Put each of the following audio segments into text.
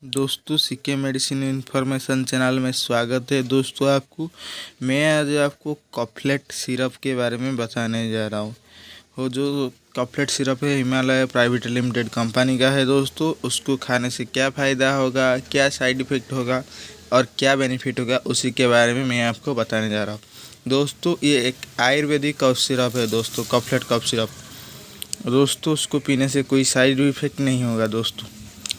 दोस्तों C K medicine information channel में स्वागत है। दोस्तों मैं आज आपको कॉफलेट सिरप के बारे में बताने जा रहा हूँ। वो जो कॉफलेट सिरप है हिमालय प्राइवेट लिमिटेड कंपनी का है। दोस्तों उसको खाने से क्या फ़ायदा होगा, क्या साइड इफ़ेक्ट होगा और क्या बेनिफिट होगा, उसी के बारे में मैं आपको बताने जा रहा हूँ। दोस्तों ये एक आयुर्वेदिक कफ सिरप है। दोस्तों कॉफलेट कफ सिरप दोस्तों उसको पीने से कोई साइड इफ़ेक्ट नहीं होगा।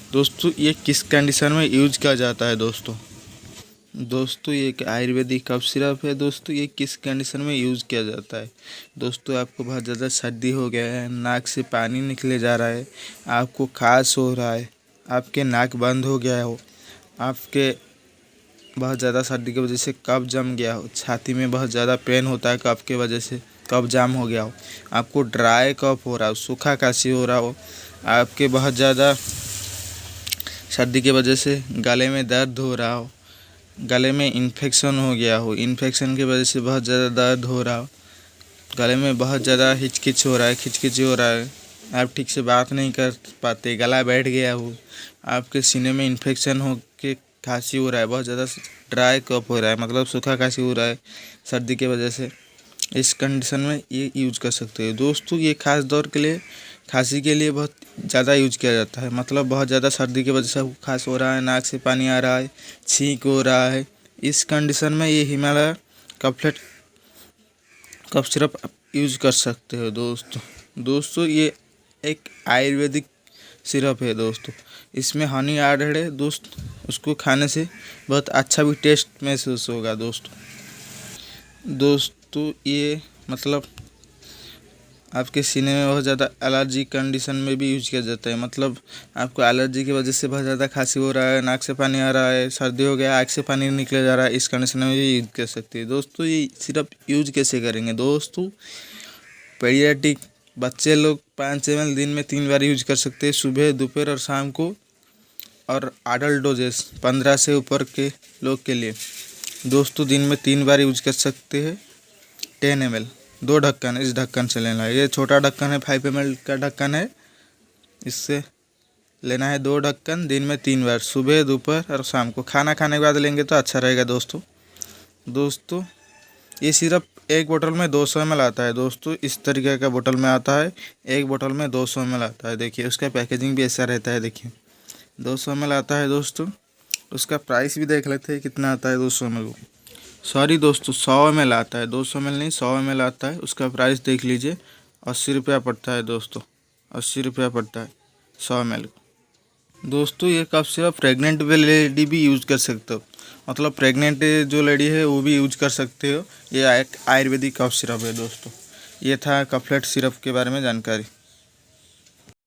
दोस्तों ये किस कंडीशन में यूज किया जाता है? दोस्तों ये एक आयुर्वेदिक कफ सिरप है। दोस्तों ये किस कंडीशन में यूज़ किया जाता है? दोस्तों आपको बहुत ज़्यादा सर्दी हो गया है, नाक से पानी निकले जा रहा है, आपको खांस हो रहा है, आपके नाक बंद हो गया हो, आपके बहुत ज़्यादा सर्दी की वजह से कफ जम गया हो, छाती में बहुत ज़्यादा पेन होता है कफ के वजह से, कफ जाम हो गया हो, आपको ड्राई कफ हो रहा हो, सूखा खांसी हो रहा हो, आपके बहुत ज़्यादा सर्दी की वजह से गले में दर्द हो रहा हो, गले में इन्फेक्शन हो गया हो, इन्फेक्शन की वजह से बहुत ज़्यादा दर्द हो रहा हो, गले में बहुत ज़्यादा हिचकिच हो रहा है, खिचकिच हो रहा है, आप ठीक से बात नहीं कर पाते, गला बैठ गया हो, आपके सीने में इन्फेक्शन हो के खांसी हो रहा है, बहुत ज़्यादा ड्राई कफ हो रहा है, मतलब सूखा खांसी हो रहा है सर्दी की वजह से, इस कंडीशन में ये यूज कर सकते हो। दोस्तों ये खास दौर के लिए खांसी के लिए बहुत ज़्यादा यूज किया जाता है। मतलब बहुत ज़्यादा सर्दी की वजह से खांस हो रहा है, नाक से पानी आ रहा है, छींक हो रहा है, इस कंडीशन में ये हिमालय कॉफलेट कफ सिरप यूज कर सकते हो। दोस्तों ये एक आयुर्वेदिक सिरप है। दोस्तों इसमें हनी एडेड है। उसको खाने से बहुत अच्छा भी टेस्ट महसूस होगा। दोस्तों ये मतलब आपके सीने में बहुत ज़्यादा एलर्जी कंडीशन में भी यूज किया जाता है। मतलब आपको एलर्जी की वजह से बहुत ज़्यादा खांसी हो रहा है, नाक से पानी आ रहा है, सर्दी हो गया, आँख से पानी निकले जा रहा है, इस कंडीशन में भी यूज कर सकते हैं। दोस्तों ये सिरप यूज कैसे करेंगे? दोस्तों पीडियाट्रिक बच्चे लोग 5 ml दिन में 3 बार यूज कर सकते हैं, सुबह, दोपहर और शाम को। और अडल्ट डोजेस 15 से ऊपर के लोग के लिए दोस्तों दिन में 3 बार यूज कर सकते हैं। 10 ml 2 ढक्कन इस ढक्कन से लेना है। ये छोटा ढक्कन है, 5 ml का ढक्कन है, इससे लेना है 2 ढक्कन दिन में 3 बार, सुबह, दोपहर और शाम को। खाना खाने के बाद लेंगे तो अच्छा रहेगा। दोस्तों ये सिरप एक बोतल में 200 ml आता है। दोस्तों इस तरीके का बोतल में आता है, एक बोतल में 200 ml आता है। देखिए उसका पैकेजिंग भी ऐसा रहता है। देखिए 200 ml आता है। दोस्तों उसका प्राइस भी देख लेते हैं कितना आता है। 200 ml सॉरी दोस्तों 100 ml आता है, 200 ml नहीं 100 ml आता है। उसका प्राइस देख लीजिए, 80 रुपया पड़ता है। दोस्तों 80 रुपया पड़ता है 100 ml को। दोस्तों ये कफ सिरप प्रेग्नेंट लेडी भी यूज कर सकते हो। मतलब प्रेग्नेंट जो लेडी है वो भी यूज कर सकते हो। ये एक आयुर्वेदिक कफ सिरप है। दोस्तों ये था कॉफलेट सिरप के बारे में जानकारी।